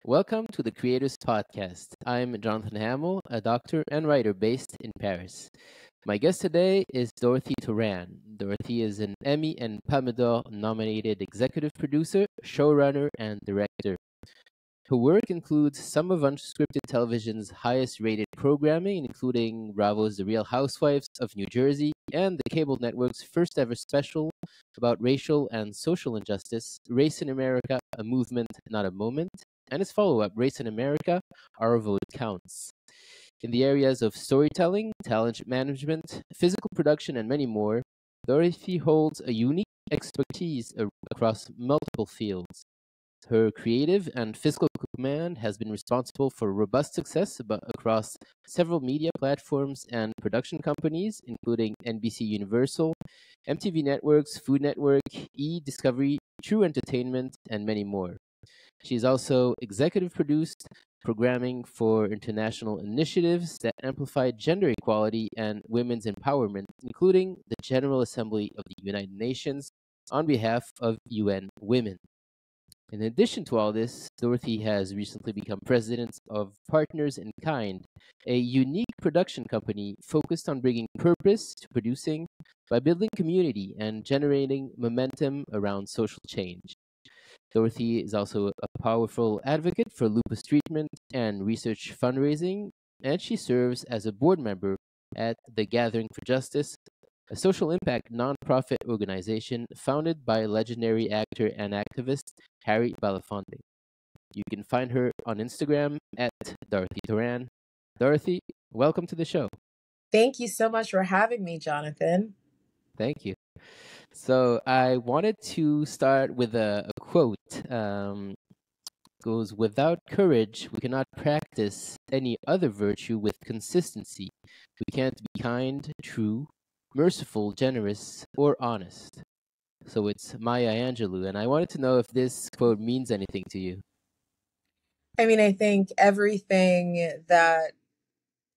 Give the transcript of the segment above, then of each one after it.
Welcome to the Creators Podcast. I'm Jonathan Hamill, a doctor and writer based in Paris. My guest today is Dorothy Toran. Dorothy is an Emmy and Palme nominated executive producer, showrunner, and director. Her work includes some of unscripted television's highest rated programming, including Bravo's The Real Housewives of New Jersey and the cable network's first ever special about racial and social injustice, Race in America, A Movement, Not a Moment, and its follow up, Race in America, Our Vote Counts. In the areas of storytelling, talent management, physical production, and many more, Dorothy holds a unique expertise across multiple fields. Her creative and fiscal command has been responsible for robust success across several media platforms and production companies, including NBC Universal, MTV Networks, Food Network, Discovery, True Entertainment, and many more. She's also executive produced programming for international initiatives that amplify gender equality and women's empowerment, including the General Assembly of the United Nations on behalf of UN Women. In addition to all this, Dorothy has recently become president of Partners in Kind, a unique production company focused on bringing purpose to producing by building community and generating momentum around social change. Dorothy is also a powerful advocate for lupus treatment and research fundraising, and she serves as a board member at the Gathering for Justice, a social impact nonprofit organization founded by legendary actor and activist Harry Belafonte. You can find her on Instagram at Dorothy Toran. Dorothy, welcome to the show. Thank you so much for having me, Jonathan. Thank you. So I wanted to start with a quote. Goes, without courage, we cannot practice any other virtue with consistency. We can't be kind, true, merciful, generous, or honest. So it's Maya Angelou, and I wanted to know if this quote means anything to you. I mean, I think everything that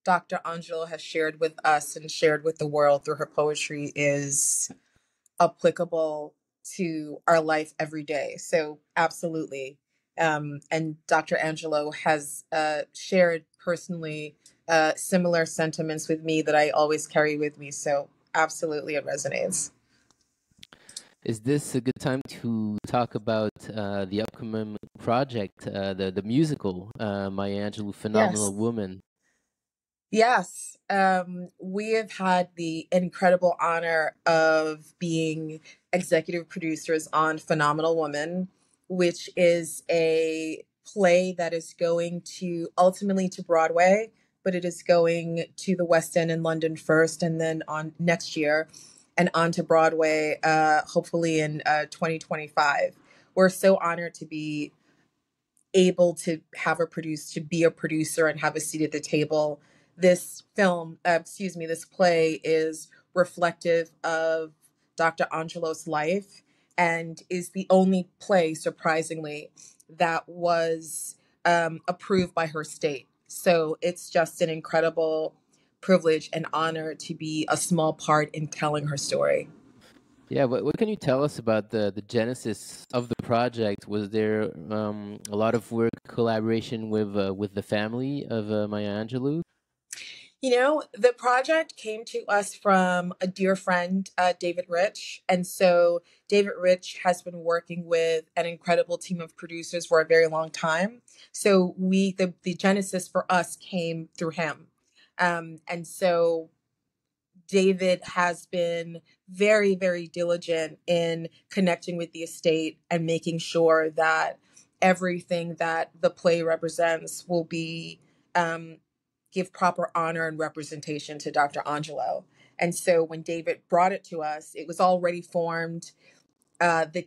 Dr. Angelou has shared with us and shared with the world through her poetry is applicable to our life every day. So absolutely. And Dr. Angelou has shared personally similar sentiments with me that I always carry with me. So absolutely it resonates. Is this a good time to talk about the upcoming project, the musical, Maya Angelou, Phenomenal Woman? Yes. We have had the incredible honor of being executive producers on Phenomenal Woman, which is a play that is going to ultimately to Broadway, but it is going to the West End in London first and then on next year and on to Broadway, hopefully in 2025. We're so honored to be able to have to be a producer and have a seat at the table. This this play is reflective of Dr. Angelou's life and is the only play, surprisingly, that was approved by her state. So it's just an incredible privilege and honor to be a small part in telling her story. Yeah, what can you tell us about the genesis of the project? Was there a lot of work, collaboration with the family of Maya Angelou? You know, the project came to us from a dear friend, David Rich. And so David Rich has been working with an incredible team of producers for a very long time. So the genesis for us came through him. And so David has been very, very diligent in connecting with the estate and making sure that everything that the play represents will be give proper honor and representation to Dr. Angelou. And so when David brought it to us, it was already formed. The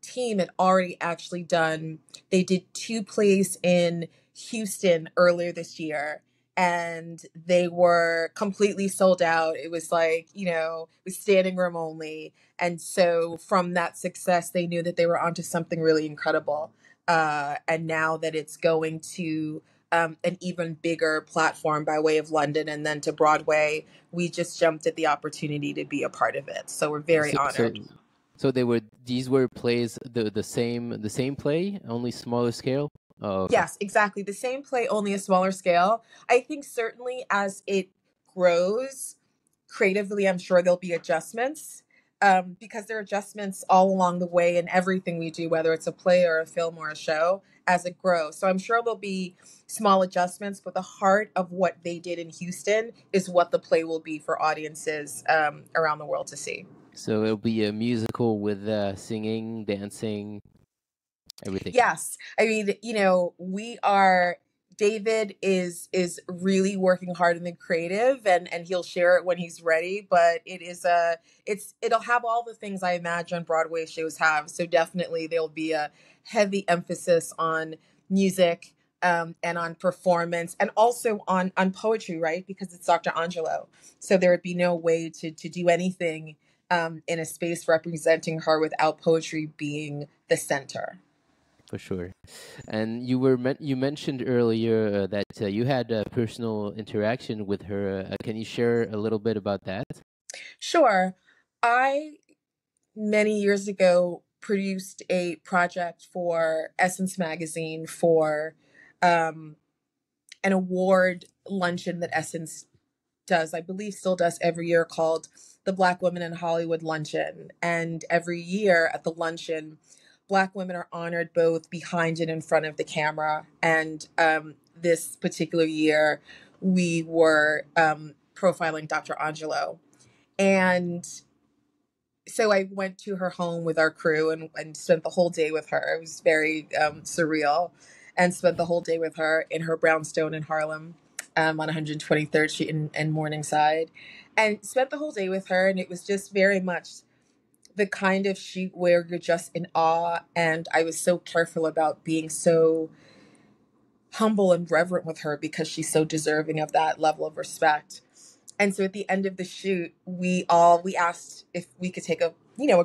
team had already actually done. They did 2 plays in Houston earlier this year, and they were completely sold out. It was like, it was standing room only. And so from that success, they knew that they were onto something really incredible. And now that it's going to an even bigger platform by way of London and then to Broadway, we just jumped at the opportunity to be a part of it. So we're very honored. So these were plays the same play, only smaller scale. Oh, okay. Yes, exactly. The same play, only a smaller scale. I think certainly as it grows creatively, I'm sure there'll be adjustments, because there are adjustments all along the way in everything we do, whether it's a play or a film or a show, as it grows. So I'm sure there'll be small adjustments, but the heart of what they did in Houston is what the play will be for audiences around the world to see. So it'll be a musical with singing, dancing, everything. Yes. I mean, we are David is really working hard in the creative, and he'll share it when he's ready, but it'll have all the things I imagine Broadway shows have. So definitely there'll be a heavy emphasis on music, and on performance, and also on poetry, right? Because it's Dr. Angelo. So there would be no way to do anything in a space representing her without poetry being the center. For sure. And you mentioned earlier that you had a personal interaction with her. Can you share a little bit about that? Sure. I, many years ago, produced a project for Essence Magazine for um, an award luncheon that Essence does, I believe still does every year, called the Black Women in Hollywood Luncheon. And every year at the luncheon, Black women are honored both behind and in front of the camera. And this particular year, we were profiling Dr. Angelo. And so I went to her home with our crew and spent the whole day with her. It was very surreal, and spent the whole day with her in her brownstone in Harlem, on 123rd Street and Morningside, and spent the whole day with her. And it was just very much the kind of shoot where you're just in awe. And I was so careful about being so humble and reverent with her because she's so deserving of that level of respect. And so at the end of the shoot, we asked if we could take a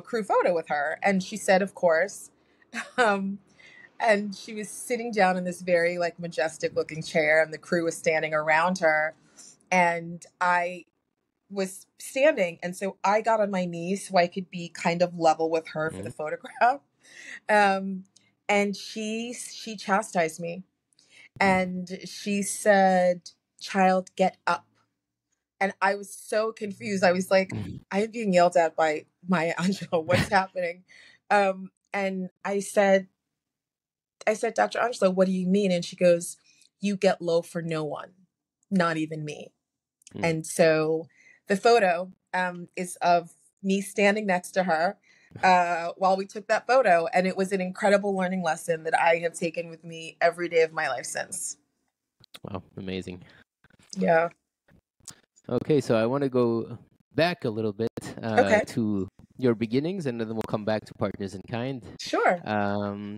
crew photo with her, and she said, of course. Um, and she was sitting down in this very like majestic looking chair, and the crew was standing around her, and I was standing, and so I got on my knees so I could be kind of level with her for Mhm. the photograph. Um, and she chastised me, and she said, "Child, get up." And I was so confused. I was like, I am being yelled at by Maya Angelou. What's happening? And I said, Dr. Angelou, what do you mean? And she goes, you get low for no one, not even me. Mm. And so the photo is of me standing next to her while we took that photo. And it was an incredible learning lesson that I have taken with me every day of my life since. Wow, amazing. Yeah. Okay, so I want to go back a little bit Okay. to your beginnings, and then we'll come back to Partners in Kind. Sure. I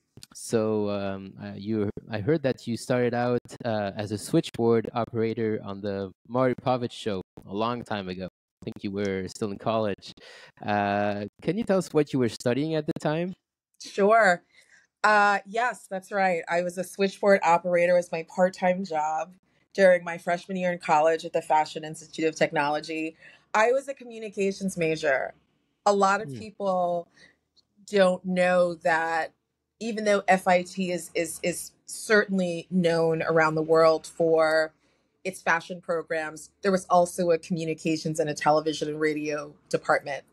heard that you started out as a switchboard operator on the Maury Povich show a long time ago. I think you were still in college. Can you tell us what you were studying at the time? Sure. Yes, that's right. I was a switchboard operator as my part-time job during my freshman year in college at the Fashion Institute of Technology. I was a communications major. A lot of Hmm. people don't know that even though FIT is certainly known around the world for its fashion programs, there was also a communications and a television and radio department,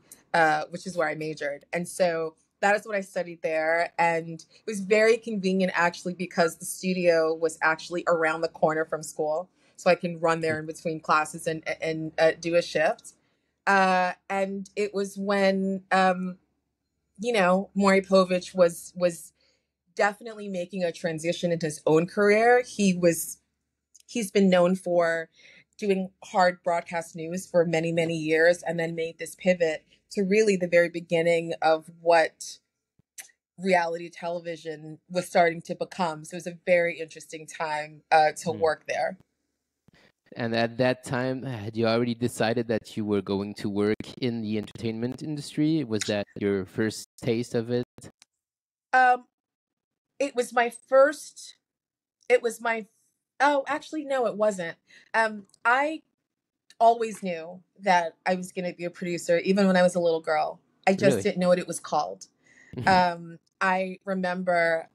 which is where I majored. And so that is what I studied there. And it was very convenient actually because the studio was actually around the corner from school. So I can run there in between classes and do a shift. And it was when Maury Povich was definitely making a transition into his own career. He's been known for doing hard broadcast news for many, many years, and then made this pivot to really the very beginning of what reality television was starting to become. So it was a very interesting time to Hmm. work there. And at that time, had you already decided that you were going to work in the entertainment industry? Was that your first taste of it? Um, it was my first. It was my. Oh, actually, no, it wasn't. I always knew that I was going to be a producer, even when I was a little girl. I just Really? didn't know what it was called. I remember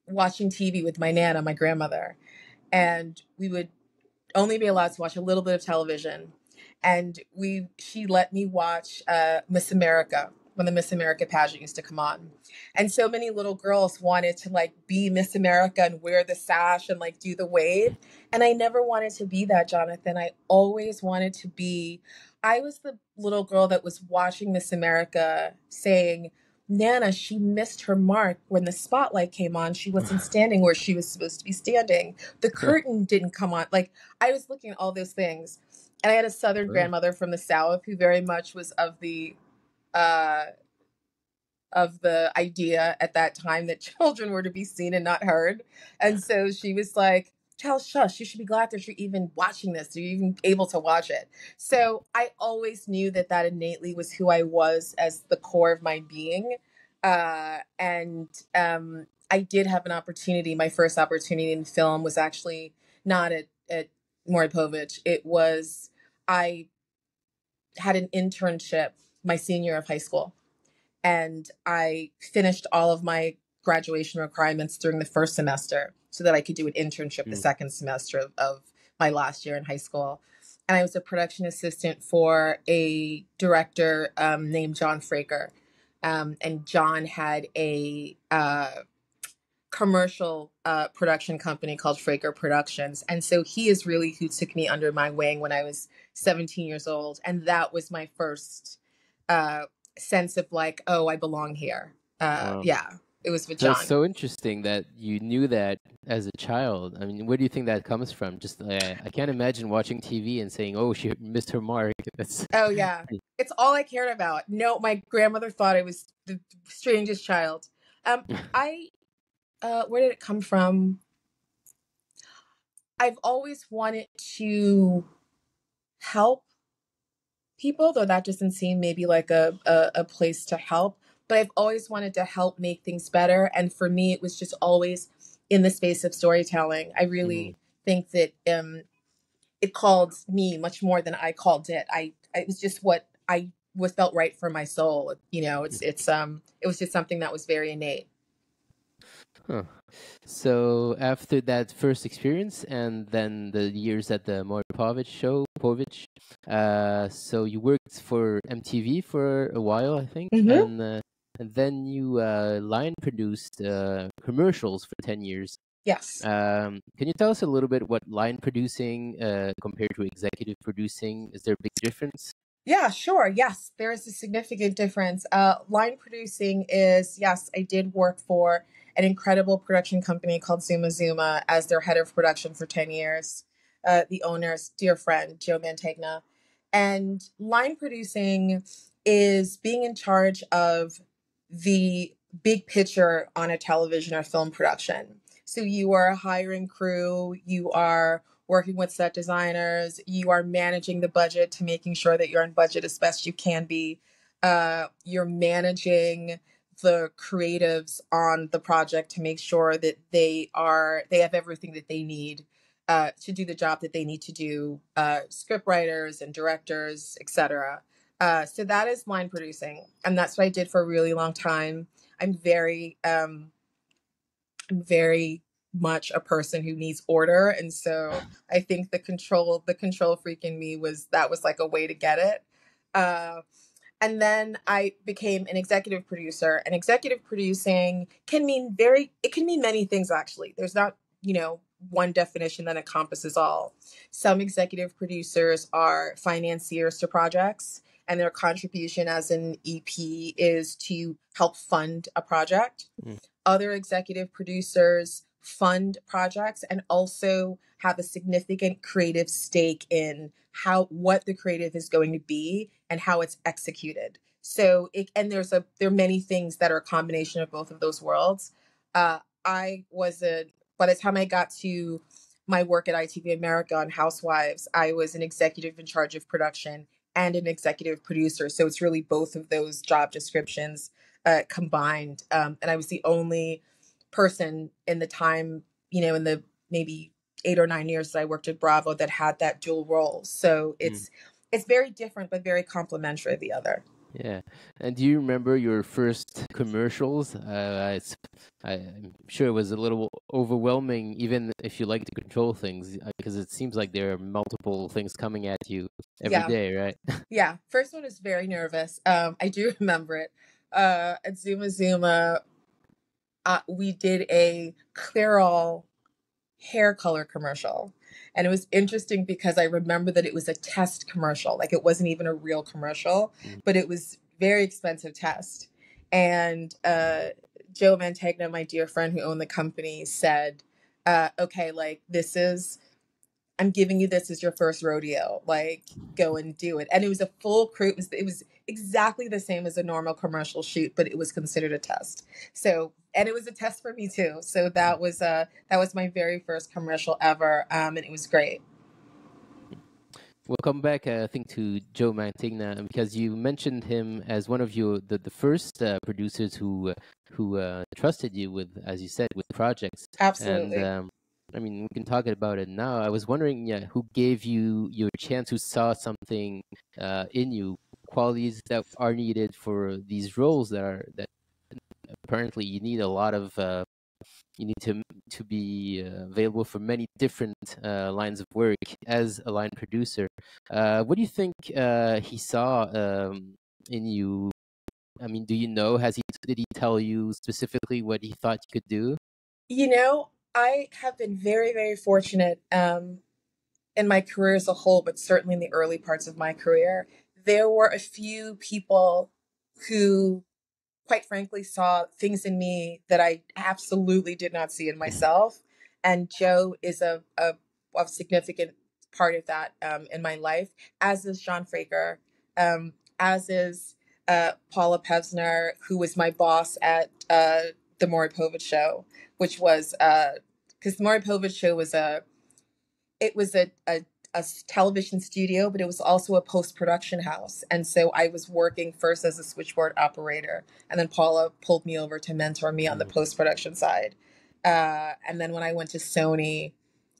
watching TV with my Nana, my grandmother, and we would only be allowed to watch a little bit of television. And she let me watch Miss America when the Miss America pageant used to come on. And so many little girls wanted to like be Miss America and wear the sash and like do the wave. And I never wanted to be that, Jonathan. I always wanted to be, I was the little girl that was watching Miss America saying, Nana, she missed her mark when the spotlight came on. She wasn't standing where she was supposed to be standing. The curtain didn't come on. Like, I was looking at all those things. And I had a Southern grandmother from the South who very much was uh, of the idea at that time that children were to be seen and not heard. And so she was like, child, shush, you should be glad that you're even watching this, you're even able to watch it. So I always knew that that innately was who I was as the core of my being. And I did have an opportunity. My first opportunity in film was actually not at Maury Povich. It was, I had an internship my senior year of high school. And I finished all of my graduation requirements during the first semester so that I could do an internship the second semester of my last year in high school. And I was a production assistant for a director named John Fraker. And John had a commercial production company called Fraker Productions. And so he is really who took me under my wing when I was 17 years old. And that was my first sense of like, oh, I belong here. Wow. Yeah, it was with John. That's so interesting that you knew that as a child. I mean, where do you think that comes from? Just I can't imagine watching TV and saying, "Oh, she missed her mark." That's Oh yeah, it's all I cared about. No, my grandmother thought I was the strangest child. Where did it come from? I've always wanted to help people, though that doesn't seem maybe like a place to help. But I've always wanted to help make things better. And for me, it was just always in the space of storytelling. I really think that it called me much more than I called it. It was just what felt right for my soul. You know, it was just something that was very innate. Huh. So after that first experience and then the years at the Maury Povich, so you worked for MTV for a while, I think, and then you line produced commercials for 10 years. Yes. Can you tell us a little bit what line producing compared to executive producing? Is there a big difference? Yeah, sure. Yes, there is a significant difference. Line producing is, yes, I did work for an incredible production company called Zuma Zuma as their head of production for 10 years. The owner's dear friend, Joe Mantegna. And line producing is being in charge of the big picture on a television or film production. So you are hiring crew, you are working with set designers, you are managing the budget to making sure that you're on budget as best you can be. You're managing the creatives on the project to make sure that they have everything that they need to do the job that they need to do, script writers and directors, etc. So that is line producing, and that's what I did for a really long time. I'm very much a person who needs order, and so I think the control freak in me was like a way to get it. And then I became an executive producer. And executive producing can mean many things, actually. There's not, one definition that encompasses all. Some executive producers are financiers to projects, and their contribution as an EP is to help fund a project. Other executive producers fund projects and also have a significant creative stake in what the creative is going to be and how it's executed. So there are many things that are a combination of both of those worlds. By the time I got to my work at ITV America on Housewives, I was an executive in charge of production and an executive producer. So it's really both of those job descriptions combined. And I was the only person in the time, in the maybe 8 or 9 years that I worked at Bravo that had that dual role. So it's very different, but very complementary of the other. Yeah. And do you remember your first commercials? I'm sure it was a little overwhelming, even if you like to control things, because it seems like there are multiple things coming at you every Yeah. day, right? Yeah. First one is very nervous. I do remember it. At Zuma Zuma, we did a Clairol hair color commercial. And it was interesting because I remember that it was a test commercial. Like it wasn't even a real commercial, Mm. but it was very expensive test. And Joe Mantegna, my dear friend who owned the company, said, okay, like I'm giving you this as your first rodeo. Like, go and do it. And it was a full crew. It was exactly the same as a normal commercial shoot, but it was considered a test. So, and it was a test for me too. So that was my very first commercial ever, and it was great. We'll come back, I think, to Joe Mantegna because you mentioned him as one of the first producers who trusted you with, as you said, with projects. And Absolutely. I mean, we can talk about it now. I was wondering, yeah, who gave you your chance, who saw something in you, qualities that are needed for these roles that apparently you need a lot of you need to be available for many different lines of work as a line producer. What do you think he saw in you? I mean, do you know? Did he tell you specifically what he thought you could do? You know, I have been very, very fortunate in my career as a whole, but certainly in the early parts of my career. There were a few people who quite frankly saw things in me that I absolutely did not see in myself. And Joe is a significant part of that in my life, as is John Fraker, as is Paula Pevsner, who was my boss at the Maury Povich show, which was because the Maury Povich show was a television studio, but it was also a post production house. And so I was working first as a switchboard operator, and then Paula pulled me over to mentor me on the Mm, post production side. And then when I went to Sony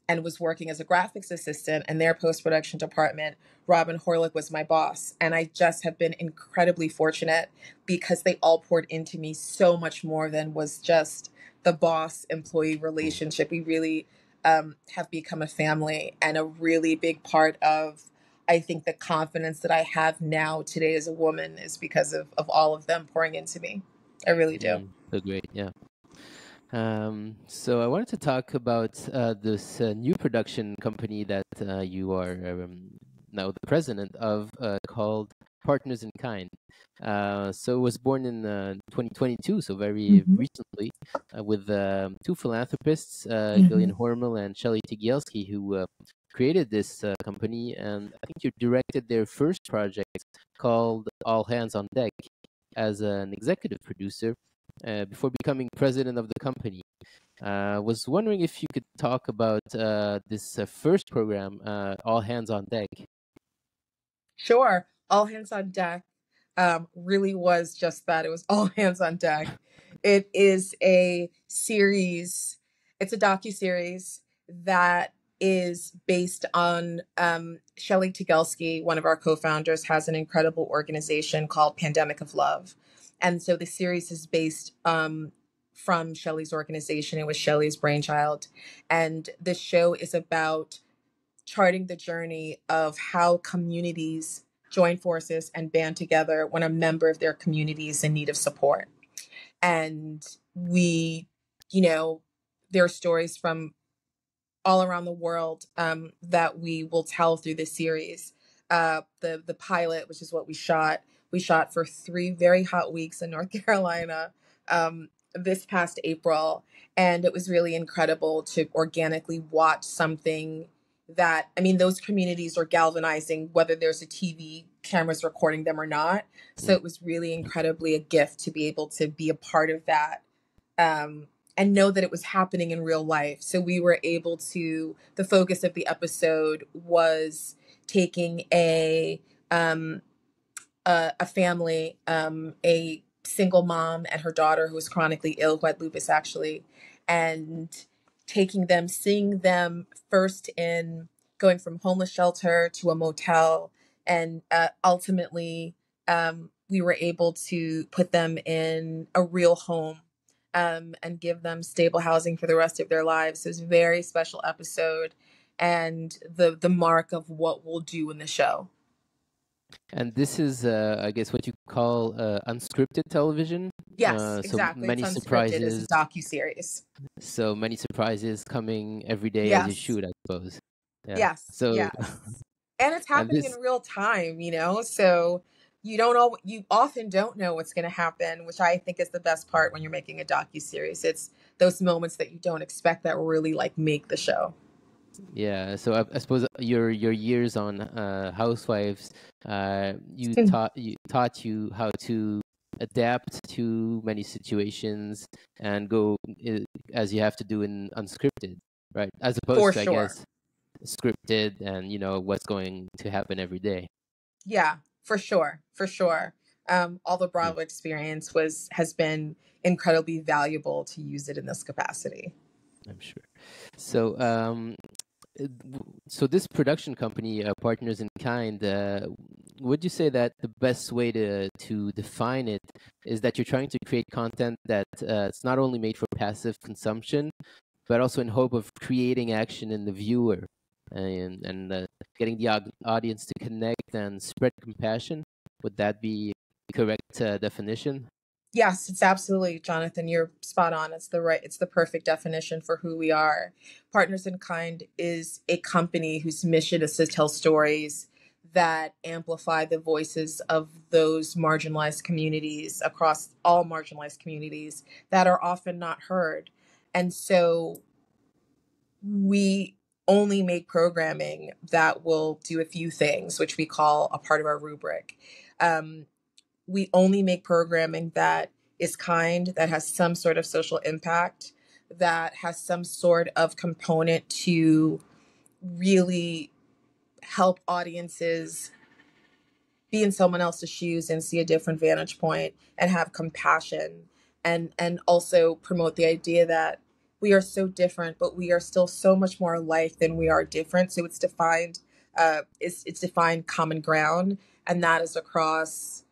and was working as a graphics assistant in their post production department, Robin Horlick was my boss. And I just have been incredibly fortunate because they all poured into me so much more than was just the boss employee mm, relationship. We really have become a family, and a really big part of, I think, the confidence that I have now today as a woman is because of all of them pouring into me. I really do. so great, yeah. So I wanted to talk about this new production company that you are now the president of, called Partners in Kind. So it was born in 2022, so very Hmm. recently, with two philanthropists, Gillian Hmm. Hormel and Shelley Tigielski, who created this company. And I think you directed their first project called All Hands on Deck as an executive producer before becoming president of the company. Was wondering if you could talk about this first program, All Hands on Deck. Sure. All hands on deck really was just that. It was all hands on deck. It is a series, it's a docu-series that is based on Shelley Tigelski, one of our co-founders, has an incredible organization called Pandemic of Love. And so the series is based from Shelley's organization. It was Shelley's brainchild. And the show is about charting the journey of how communities join forces and band together when a member of their community is in need of support. And we, you know, there are stories from all around the world that we will tell through this series. The pilot, which is what we shot for 3 very hot weeks in North Carolina this past April, and it was really incredible to organically watch something that, I mean, those communities are galvanizing whether there's a TV cameras recording them or not. So Mm, it was really incredibly a gift to be able to be a part of that, um, and know that it was happening in real life. So we were able to, the focus of the episode was taking um, a family, a single mom and her daughter who was chronically ill, who had lupus actually, and taking them, seeing them first in going from homeless shelter to a motel, and ultimately we were able to put them in a real home, and give them stable housing for the rest of their lives. It was a very special episode, and the mark of what we'll do in the show. And this is, I guess, what you call unscripted television. Yes, So exactly. It's many unscripted. It's a surprises. docuseries. So many surprises coming every day as you Yes, shoot, I suppose. Yeah. yes, So, yes. And it's and happening in this, real time, so you often don't know what's going to happen, which I think is the best part when you're making a docuseries. It's those moments that you don't expect that really like make the show. yeah. So I suppose your years on Housewives, you taught you how to adapt to many situations and go as you have to do in unscripted, right? As For opposed to, I sure. guess, scripted and what's going to happen every day. Yeah, for sure. For sure. All the Mm, Bravo experience has been incredibly valuable to use it in this capacity. I'm sure. So, so this production company, Partners in Kind, would you say that the best way to define it is that you're trying to create content that it's not only made for passive consumption, but also in hope of creating action in the viewer and getting the audience to connect and spread compassion? Would that be correct definition? Yes, it's absolutely, Jonathan. You're spot on. It's the perfect definition for who we are. Partners in Kind is a company whose mission is to tell stories that amplify the voices of those marginalized communities across all marginalized communities that are often not heard. And so we only make programming that will do a few things, which we call a part of our rubric. Um, we only make programming that is kind, that has some sort of social impact, that has some sort of component to really help audiences be in someone else's shoes and see a different vantage point and have compassion, and also promote the idea that we are so different, but we are still so much more alike than we are different. So it's defined common ground, and that is across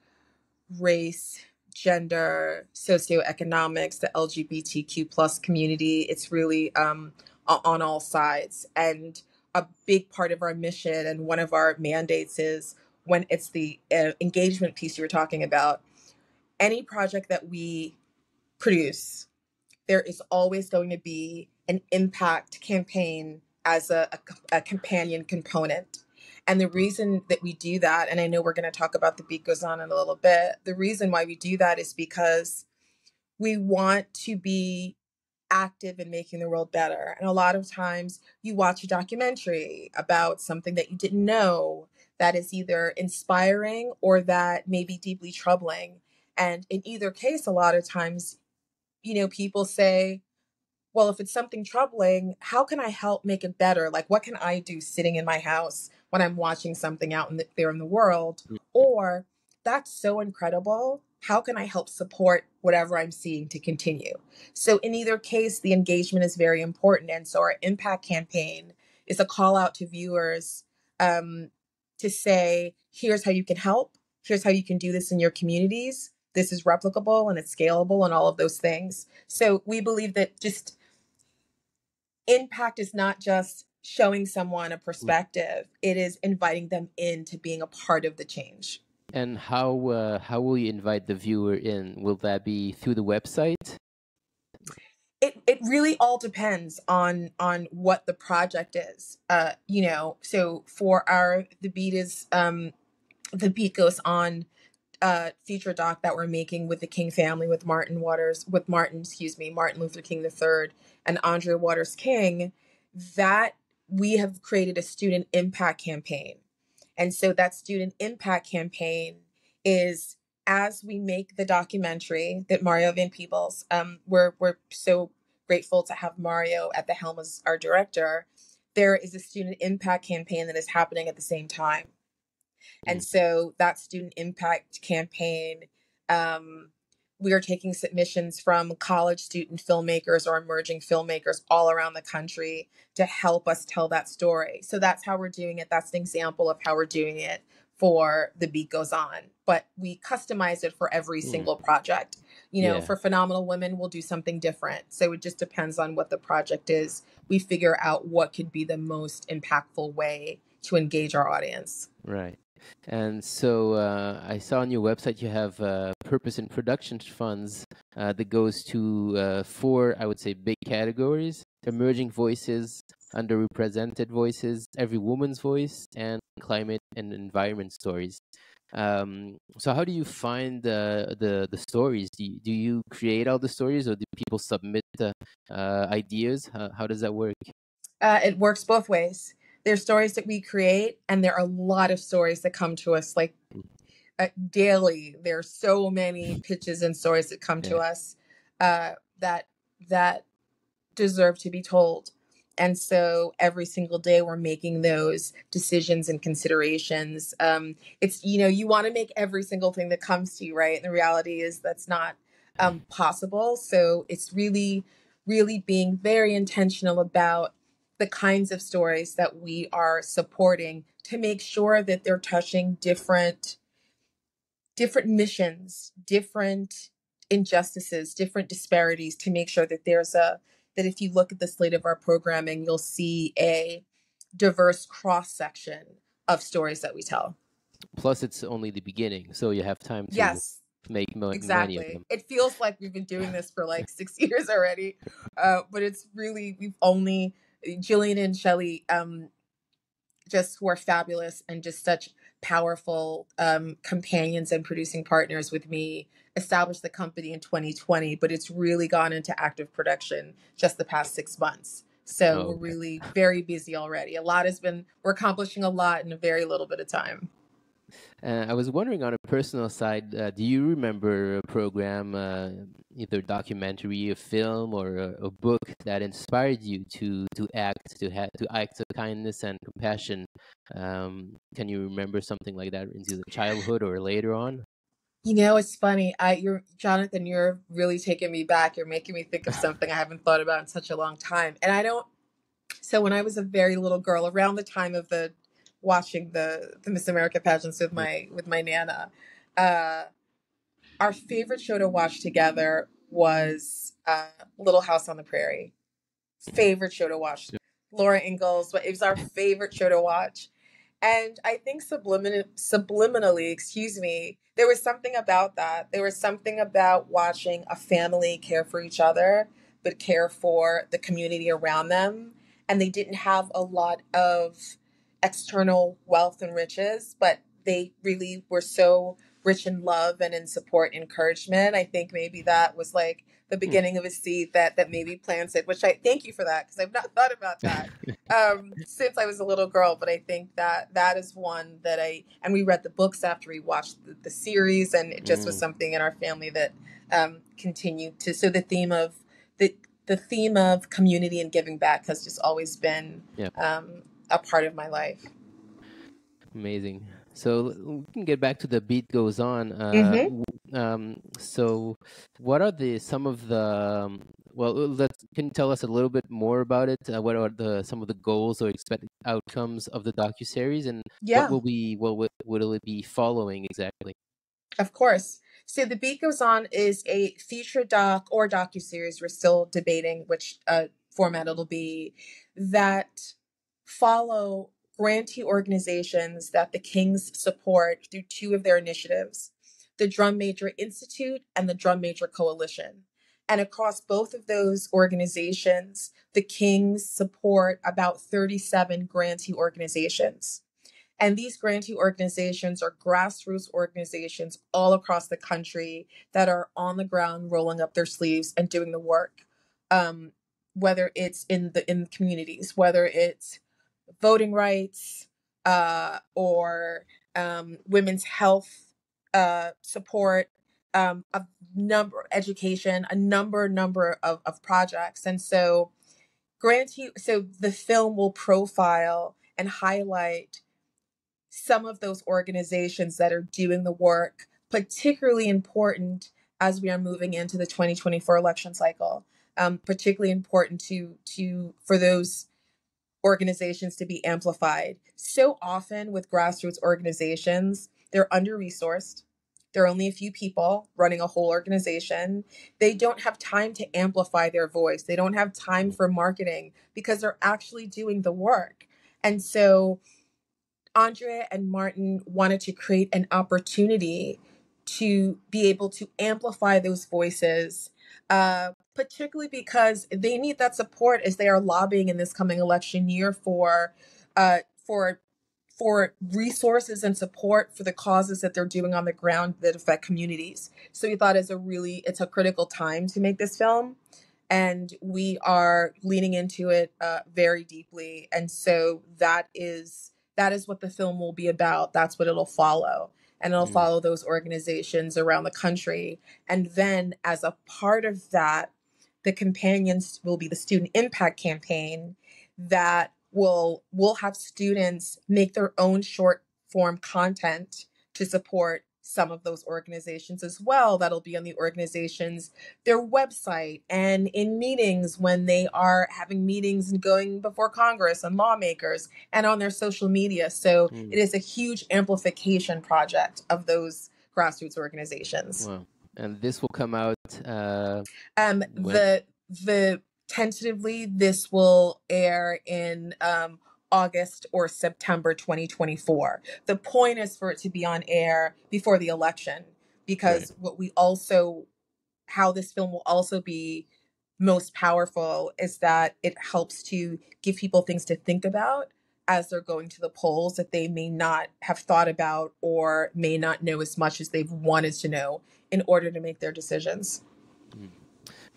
race, gender, socioeconomics, the LGBTQ plus community. It's really on all sides. And a big part of our mission and one of our mandates is, when it's the engagement piece you were talking about, any project that we produce, there is always going to be an impact campaign as a companion component. And the reason that we do that, and I know we're going to talk about The Beat Goes On in a little bit, the reason why we do that is because we want to be active in making the world better. And a lot of times you watch a documentary about something that you didn't know that is either inspiring or that may be deeply troubling. And in either case, a lot of times, people say, well, if it's something troubling, how can I help make it better? Like, what can I do sitting in my house when I'm watching something out there in the world? Mm. Or, that's so incredible. How can I help support whatever I'm seeing to continue? So, in either case, the engagement is very important. And so, our impact campaign is a call out to viewers, to say, here's how you can help. Here's how you can do this in your communities. This is replicable and it's scalable and all of those things. So, we believe that just impact is not just showing someone a perspective, it is inviting them into being a part of the change. And how will you invite the viewer in? Will that be through the website? It really all depends on what the project is. So for our the beat goes on feature doc that we're making with the King family, with Martin Luther King III and Andrea Waters King, that we have created a student impact campaign. And so that student impact campaign is, as we make the documentary that Mario Van Peebles, we're so grateful to have Mario at the helm as our director. There is a student impact campaign that is happening at the same time. And Mm. so that student impact campaign, we are taking submissions from college student filmmakers or emerging filmmakers all around the country to help us tell that story. So that's how we're doing it. That's an example of how we're doing it for The Beat Goes On, but we customize it for every single project. You know, Yeah. for Phenomenal Women, we'll do something different. So it just depends on what the project is. We figure out what could be the most impactful way to engage our audience. Right. And so I saw on your website you have purpose and production funds that goes to four, I would say, big categories: emerging voices, underrepresented voices, every woman's voice, and climate and environment stories. So how do you find the stories? Do you create all the stories, or do people submit ideas? How does that work? It works both ways. There's stories that we create, and there are a lot of stories that come to us like daily. There are so many pitches and stories that come to Yeah. us that that deserve to be told. And so every single day we're making those decisions and considerations. It's, you know, you want to make every single thing that comes to you, right? And the reality is that's not possible. So it's really, really being very intentional about the kinds of stories that we are supporting to make sure that they're touching different missions, different injustices, different disparities, to make sure that that if you look at the slate of our programming, you'll see a diverse cross section of stories that we tell. Plus, it's only the beginning, so you have time to Yes, make many of exactly. them. It feels like we've been doing this for like 6 years already, but it's really, we've only, Jillian and Shelley just were fabulous and just such powerful companions and producing partners with me, established the company in 2020, but it's really gone into active production just the past 6 months. So Oh, we're okay. really very busy already. We're accomplishing a lot in a very little bit of time. I was wondering, on a personal side, do you remember a program, either documentary, a film, or a book that inspired you to act, to acts of kindness and compassion? Can you remember something like that into the childhood or later on? You know, it's funny. You're Jonathan. You're really taking me back. You're making me think of something I haven't thought about in such a long time. And I don't. So when I was a very little girl, around the time of the watching the Miss America pageants with Yeah. my nana, uh, our favorite show to watch together was Little House on the Prairie. Favorite show to watch. Laura Ingalls. It was our favorite show to watch. And I think subliminally, excuse me, there was something about that. There was something about watching a family care for each other, but care for the community around them. And they didn't have a lot of external wealth and riches, but they really were so rich in love and in support and encouragement. I think maybe that was like the Hmm. beginning of a seed that maybe plants it, which I thank you for that, because I've not thought about that since I was a little girl. But I think that is one that and we read the books after we watched the series, and it just was something in our family that continued to. So the theme of community and giving back has just always been Yeah. a part of my life. Amazing. So we can get back to The Beat Goes On. Mm-hmm. So what are some of the well, can you tell us a little bit more about it? What are some of the goals or expected outcomes of the docuseries, and Yeah. will it be following exactly? Of course. So The Beat Goes On is a feature doc or docuseries. We're still debating which format it'll be, that follow grantee organizations that the Kings support through two of their initiatives, the Drum Major Institute and the Drum Major Coalition. And across both of those organizations, the Kings support about 37 grantee organizations. And these grantee organizations are grassroots organizations all across the country that are on the ground, rolling up their sleeves and doing the work. Whether it's in communities, whether it's voting rights or women's health support, a number education, a number of projects. And so so the film will profile and highlight some of those organizations that are doing the work, particularly important as we are moving into the 2024 election cycle. Particularly important for those organizations to be amplified. So often with grassroots organizations, they're under-resourced. There are only a few people running a whole organization. They don't have time to amplify their voice. They don't have time for marketing because they're actually doing the work. And so Andrea and Martin wanted to create an opportunity to be able to amplify those voices, particularly because they need that support as they are lobbying in this coming election year uh, for for resources and support for the causes that they're doing on the ground that affect communities. So we thought it's a critical time to make this film, and we are leaning into it very deeply. And so that is what the film will be about. That's what it'll follow. And it'll follow those organizations around the country. And then as a part of that, the companions will be the Student Impact Campaign that will have students make their own short form content to support some of those organizations as well. That'll be on the organization's their website and in meetings when they are having meetings and going before Congress and lawmakers and on their social media. So it is a huge amplification project of those grassroots organizations. Wow. And this will come out the tentatively this will air in August or September 2024. The point is for it to be on air before the election, because how this film will also be most powerful is that it helps to give people things to think about as they're going to the polls that they may not have thought about or may not know as much as they've wanted to know in order to make their decisions.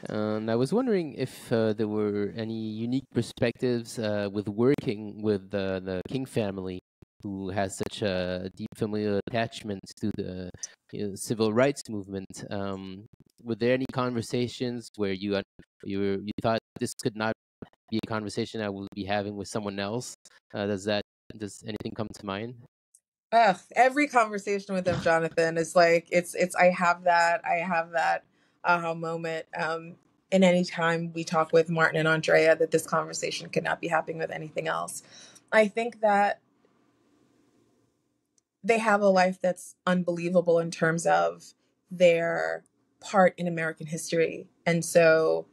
And I was wondering if there were any unique perspectives with working with the King family, who has such a deep familial attachment to the civil rights movement. Were there any conversations where you thought this could not be a conversation I will be having with someone else? Does anything come to mind? Every conversation with them, Jonathan, is like it's I have that aha moment. And anytime we talk with Martin and Andrea, that this conversation could not be happening with anything else. I think that they have a life that's unbelievable in terms of their part in American history. And so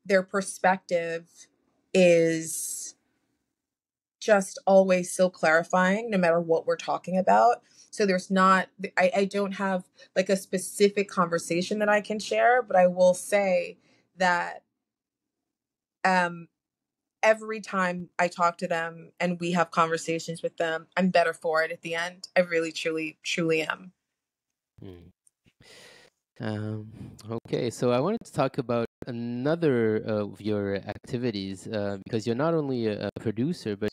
their perspective is just always so clarifying, no matter what we're talking about. So I don't have like a specific conversation that I can share, but I will say that every time I talk to them and we have conversations with them, I'm better for it at the end. I really, truly, truly am. Okay, so I wanted to talk about another of your activities, because you're not only a producer, but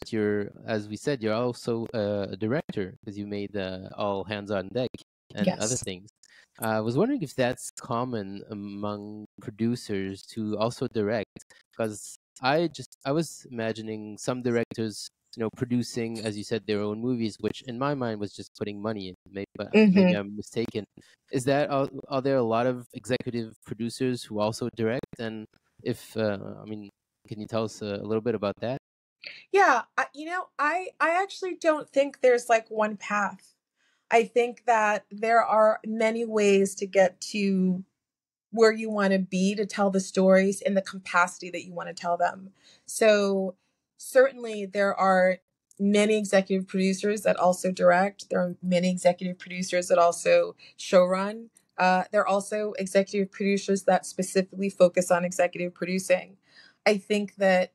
as we said, you're also a director, because you made All Hands on Deck and other things. I was wondering if that's common among producers to also direct, because I was imagining some directors, producing, as you said, their own movies, which in my mind was just putting money in. Maybe I'm mistaken. Are there a lot of executive producers who also direct? And if can you tell us a little bit about that? Yeah, I actually don't think there's like one path. I think that there are many ways to get to where you want to be to tell the stories in the capacity that you want to tell them. So certainly there are many executive producers that also direct. There are many executive producers that also showrun. There are also executive producers that specifically focus on executive producing. I think that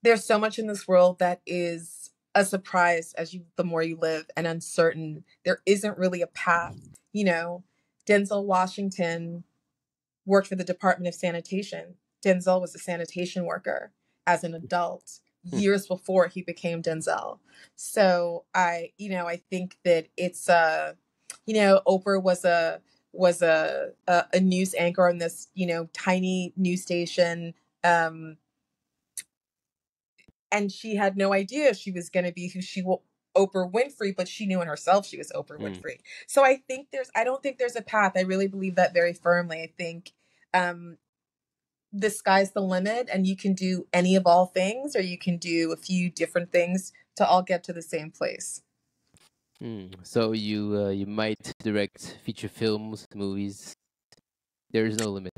there's so much in this world that is a surprise the more you live, and uncertain. There isn't really a path. Denzel Washington worked for the Department of Sanitation. Denzel was a sanitation worker as an adult years before he became Denzel. So I think that it's Oprah was a news anchor on this tiny news station, and she had no idea she was going to be Oprah Winfrey, but she knew in herself she was Oprah Winfrey. So I don't think there's a path. I really believe that very firmly. I think the sky's the limit and you can do any of all things, or you can do a few different things to all get to the same place. So you might direct feature films, movies. There is no limit.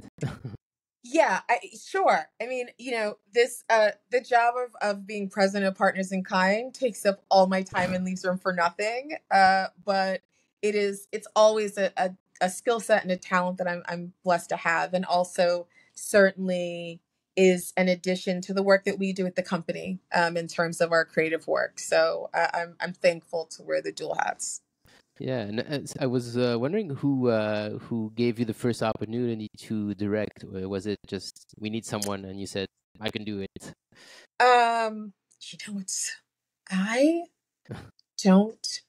Yeah, sure. I mean, this the job of being president of Partners in Kind takes up all my time and leaves room for nothing. But it's always a skill set and a talent that I'm blessed to have, and also certainly is an addition to the work that we do at the company, in terms of our creative work. So I'm thankful to wear the dual hats. Yeah, and I was wondering who gave you the first opportunity to direct. Was it just we need someone, and you said I can do it? It's I don't.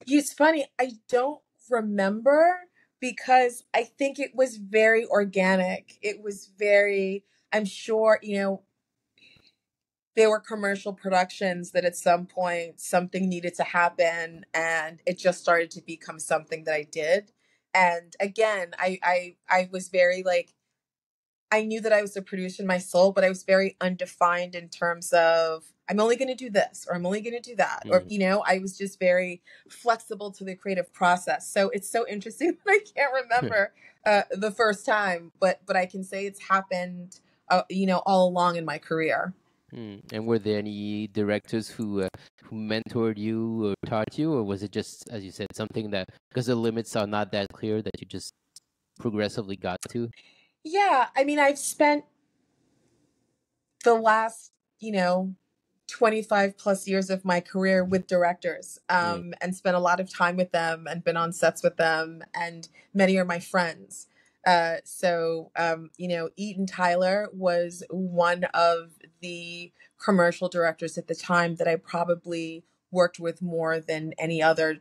It's funny. I don't remember, because I think it was very organic. It was very, I'm sure, there were commercial productions that at some point something needed to happen and it just started to become something that I did. And again, I was very like, I knew that I was a producer in my soul, but I was very undefined in terms of I'm only going to do this or I'm only going to do that. Or, Mm. I was just very flexible to the creative process. So it's so interesting that I can't remember the first time, but I can say it's happened, all along in my career. And were there any directors who mentored you or taught you, or was it just, as you said, something that because the limits are not that clear that you just progressively got to? Yeah. I mean, I've spent the last, 25 plus years of my career with directors, Mm. and spent a lot of time with them and been on sets with them, and many are my friends. Eaton Tyler was one of the commercial directors at the time that I probably worked with more than any other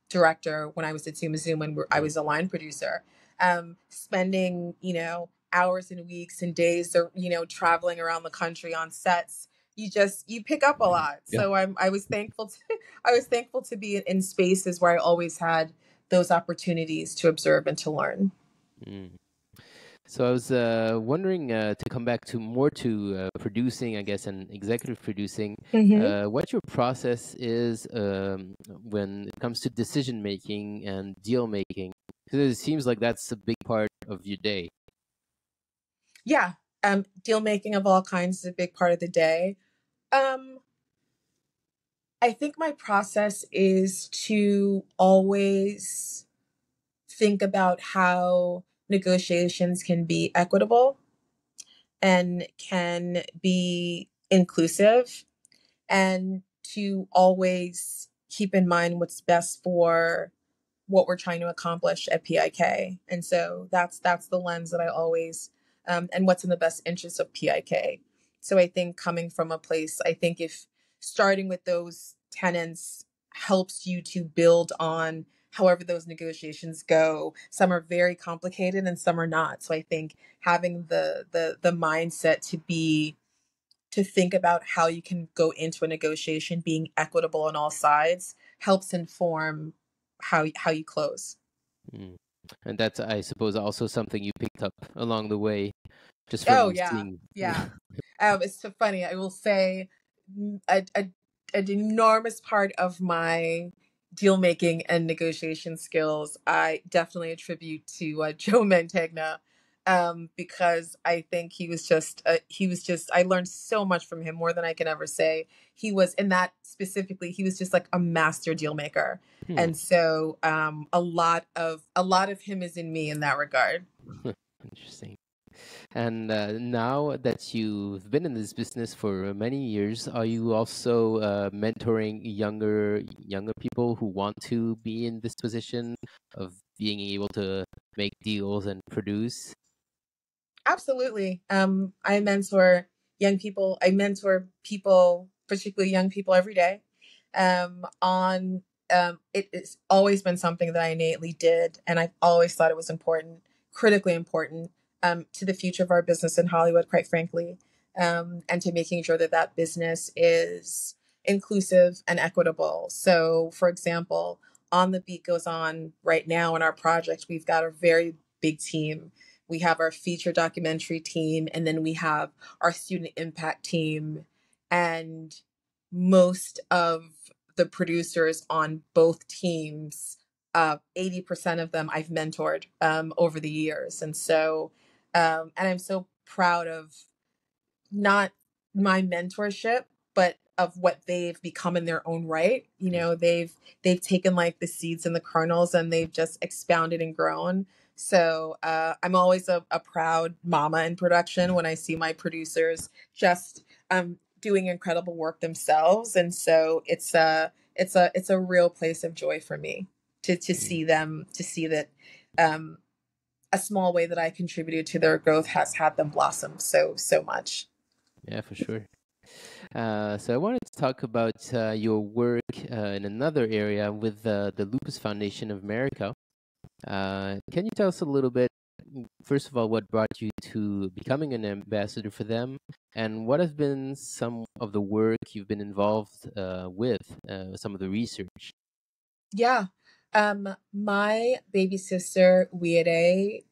director when I was at Zuma Zoom, when I was a line producer. Spending, hours and weeks and days, or, traveling around the country on sets, you pick up a lot. Yeah. So I was thankful to I was thankful to be in spaces where I always had those opportunities to observe and to learn. Mm. So I was wondering to come back to more to producing, I guess, and executive producing. Mm-hmm. What your process is when it comes to decision making and deal making, because it seems like that's a big part of your day. Yeah. Deal making of all kinds is a big part of the day. Um, I think my process is to always think about how negotiations can be equitable and can be inclusive, and to always keep in mind what's best for what we're trying to accomplish at PIK. And so that's the lens that I always, and what's in the best interest of PIK. So I think coming from a place, I think if starting with those tenets helps you to build on however those negotiations go. Some are very complicated and some are not. So I think having the mindset to think about how you can go into a negotiation being equitable on all sides helps inform how you close. Mm. And that's, I suppose, also something you picked up along the way, just Oh from yeah, seeing. yeah. It's so funny. I will say an enormous part of my deal making and negotiation skills I definitely attribute to Joe Mantegna, because I think he was just I learned so much from him, more than I can ever say. He was, in that specifically, he was just like a master deal maker, Hmm. and so a lot of him is in me in that regard. Interesting. And now that you've been in this business for many years, are you also mentoring younger people who want to be in this position of being able to make deals and produce? Absolutely. I mentor young people. I mentor people, particularly young people, every day. On It's always been something that I innately did, and I've always thought it was important, critically important, to the future of our business in Hollywood, quite frankly, and to making sure that that business is inclusive and equitable. So, for example, On the Beat goes on right now in our project. We've got a very big team. we have our feature documentary team, and then we have our student impact team. And most of the producers on both teams, 80% of them I've mentored over the years. And so, and I'm so proud of not my mentorship, but of what they've become in their own right. You know, they've taken like the seeds and the kernels and they've just expounded and grown. So I'm always a proud mama in production when I see my producers just doing incredible work themselves. And so it's a real place of joy for me to see them, to see that a small way that I contributed to their growth has had them blossom so much. Yeah, for sure. So I wanted to talk about your work in another area with the Lupus Foundation of America. Can you tell us a little bit, first of all, what brought you to becoming an ambassador for them, and what has been some of the work you've been involved with, some of the research? Yeah. My baby sister, Weade,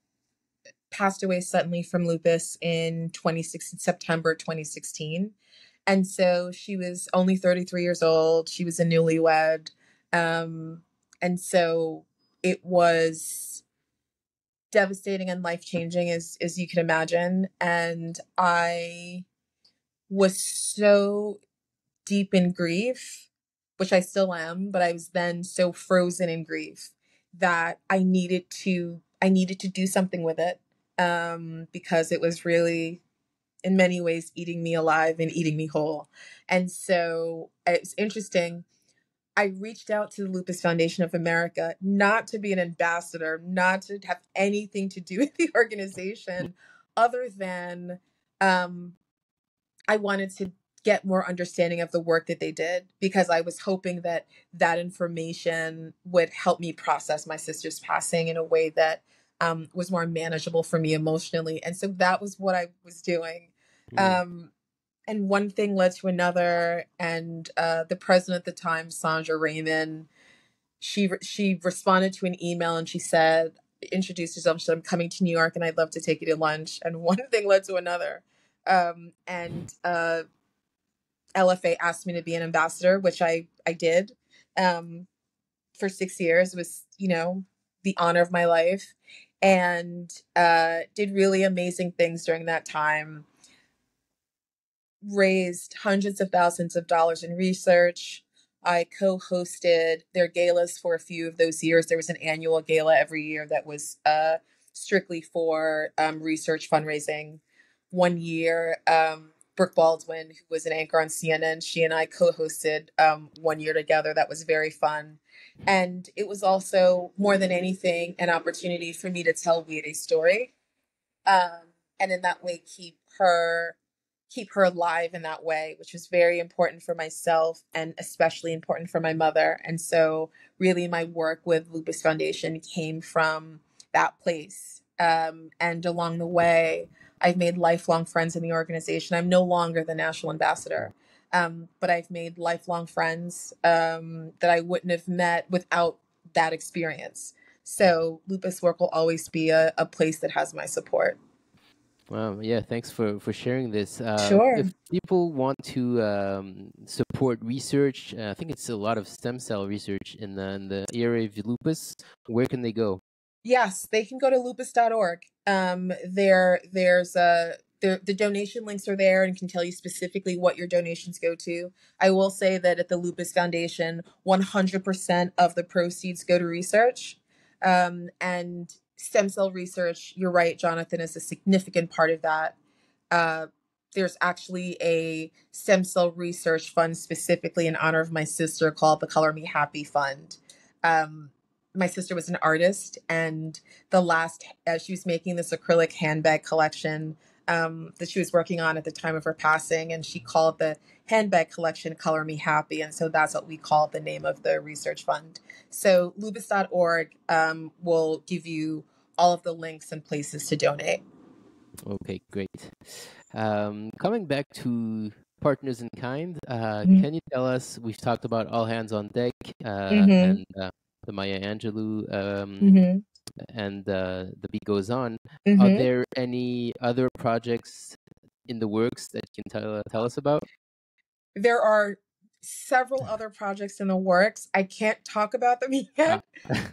passed away suddenly from lupus in 2016, September 2016. And so she was only 33 years old. She was a newlywed. And so it was devastating and life-changing as you can imagine. And I was so deep in grief, which I still am, but I was then so frozen in grief that I needed to do something with it, because it was really, in many ways, eating me alive and eating me whole. And so it's interesting. I reached out to the Lupus Foundation of America, not to be an ambassador, not to have anything to do with the organization, other than um, I wanted to get more understanding of the work that they did, because I was hoping that that information would help me process my sister's passing in a way that was more manageable for me emotionally. And so that was what I was doing. Mm. Um, and one thing led to another. And the president at the time, Sandra Raymond, she responded to an email and she said, introduced herself. She said, "I'm coming to New York and I'd love to take you to lunch." And one thing led to another. And LFA asked me to be an ambassador, which I did for 6 years. It was, the honor of my life, and did really amazing things during that time. Raised hundreds of thousands of dollars in research. I co-hosted their galas for a few of those years. There was an annual gala every year that was strictly for research fundraising. One year, Brooke Baldwin, who was an anchor on CNN, she and I co-hosted one year together. That was very fun. And it was also, more than anything, an opportunity for me to tell Weede's story. And in that way keep her alive in that way, which was very important for myself and especially important for my mother. And so really my work with Lupus Foundation came from that place. And along the way, I've made lifelong friends in the organization. I'm no longer the national ambassador, but I've made lifelong friends that I wouldn't have met without that experience. So lupus work will always be a place that has my support. Wow, yeah, thanks for sharing this. If Sure. people want to support research, I think it's a lot of stem cell research in the area of lupus. Where can they go? Yes, they can go to lupus.org. The donation links are there and can tell you specifically what your donations go to. I will say that at the Lupus Foundation, 100% of the proceeds go to research. And stem cell research, you're right, Jonathan, is a significant part of that. Uh, there's actually a stem cell research fund specifically in honor of my sister called the Color Me Happy Fund. Um, my sister was an artist, and she was making this acrylic handbag collection that she was working on at the time of her passing, and she called the handbag collection Color Me Happy, and so that's what we call the name of the research fund. So lupus.org will give you all of the links and places to donate. Okay, great. Coming back to Partners in Kind, Mm-hmm. can you tell us? We've talked about All Hands on Deck Mm-hmm. and the Maya Angelou Mm-hmm. and the beat goes on. Are Hmm. there any other projects in the works that you can tell us about? There are several other projects in the works. I can't talk about them Ah, yet.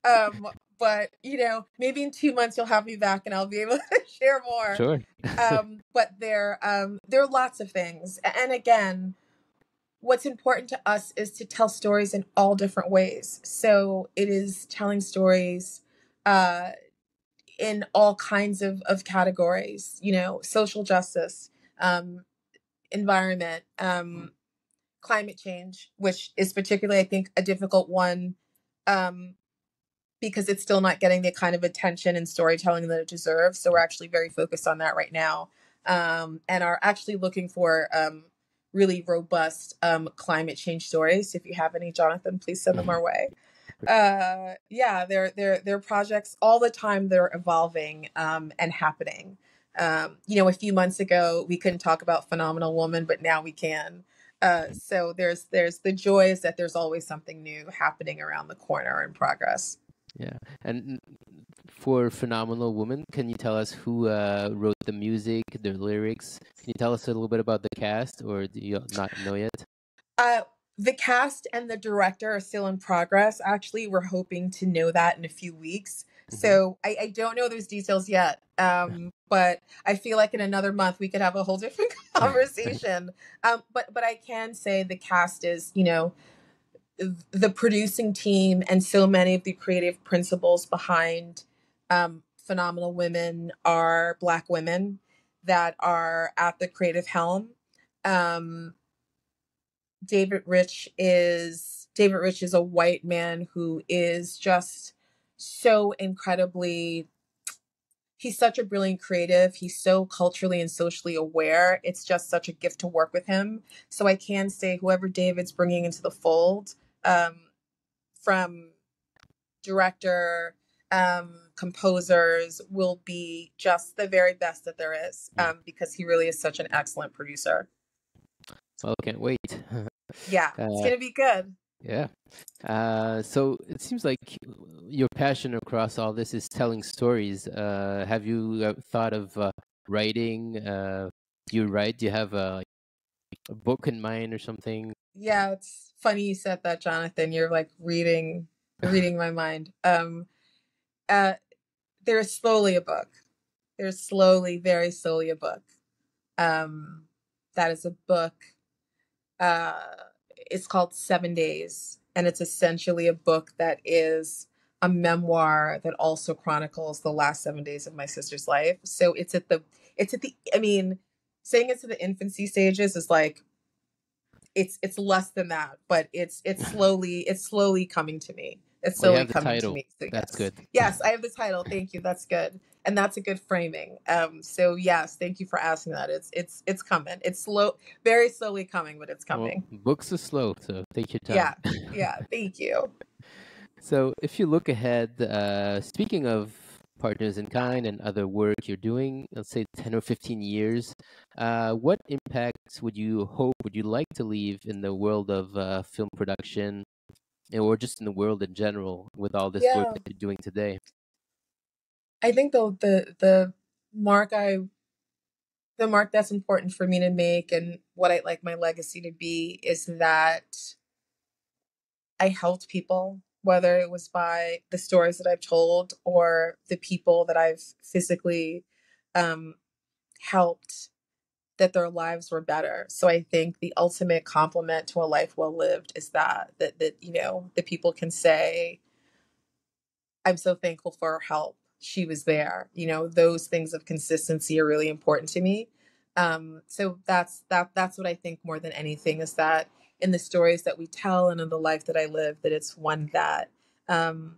Um, but maybe in 2 months you'll have me back and I'll be able to share more. sure. But there are lots of things. And again, what's important to us is to tell stories in all different ways. So it is telling stories uh, in all kinds of categories, social justice, um, environment, climate change, which is particularly, I think, a difficult one, um, because it's still not getting the kind of attention and storytelling that it deserves. So we're actually very focused on that right now, and are actually looking for really robust climate change stories. If you have any, Jonathan, please send them our way. Yeah, they're projects all the time. They're evolving and happening. A few months ago we couldn't talk about Phenomenal Woman, but now we can. So there's the joy is that there's always something new happening around the corner in progress. Yeah. And for Phenomenal Woman, can you tell us who wrote the music, the lyrics? Can you tell us a little bit about the cast, or do you not know yet? Uh, the cast and the director are still in progress. Actually, we're hoping to know that in a few weeks. Hmm. So I don't know those details yet. But I feel like in another month we could have a whole different conversation. But I can say the cast is, the producing team and so many of the creative principles behind Phenomenal Women are Black women that are at the creative helm. Um, David Rich is a white man who is just so incredibly, he's such a brilliant creative. He's so culturally and socially aware. It's just such a gift to work with him. So I can say whoever David's bringing into the fold, from director, composers, will be just the very best that there is, Mm. because he really is such an excellent producer. Well, can't wait. Yeah, it's uh, going to be good. yeah. So it seems like your passion across all this is telling stories. Have you thought of writing? Do you write? Do you have a book in mind or something? Yeah, it's funny you said that, Jonathan. You're like reading my mind. Uh, there's slowly a book. There's slowly, very slowly a book. Um, that is a book. Uh, it's called 7 Days, and it's essentially a book that is a memoir that also chronicles the last 7 days of my sister's life. So it's at the. I mean, saying it's at the infancy stages is like it's less than that, but it's slowly coming to me. It's Well, you slowly have the coming to title. me. So That's yes. good. Yes, I have the title. Thank you. That's good. And that's a good framing. So yes, thank you for asking that. It's coming. It's slow, very slowly coming, but it's Well, coming. books are slow, so take your time. Yeah. Yeah. Thank you. So, if you look ahead, speaking of Partners in Kind and other work you're doing, let's say 10 or 15 years, what impacts would you like to leave in the world of film production, or just in the world in general with all this work Yeah. that you're doing today? I think the mark I the mark that's important for me to make and what I'd like my legacy to be is that I helped people, whether it was by the stories that I've told or the people that I've physically um, helped, that their lives were better. So I think the ultimate compliment to a life well lived is that the people can say, I'm so thankful for her help. She was there. Those things of consistency are really important to me. So that's what I think more than anything is that in the stories that we tell and in the life that I live, that it's one that um,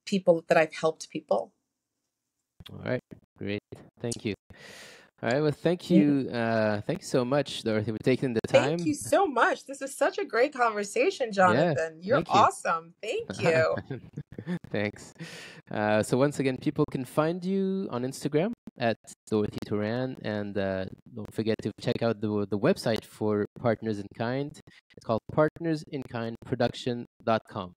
people that I've helped people. All right, great. Thank you. All right, well, Mm. thank you so much, Dorothy, for taking the Thank time. you so much. This is such a great conversation, Yeah, Jonathan. You're thank you. awesome. Thank you. Thanks. So once again, people can find you on Instagram at Dorothy Toran, and don't forget to check out the website for Partners in Kind. It's called partnersinkindproduction.com.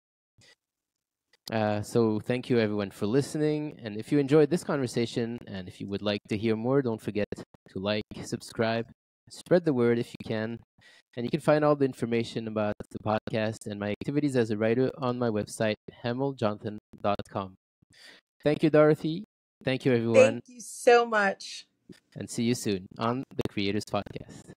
So thank you everyone for listening. And if you enjoyed this conversation and if you would like to hear more, don't forget to like, subscribe, spread the word if you can. And you can find all the information about the podcast and my activities as a writer on my website, hameljohnson.com. Thank you, Dorothy. Thank you, everyone. Thank you so much. And see you soon on the Creators Podcast.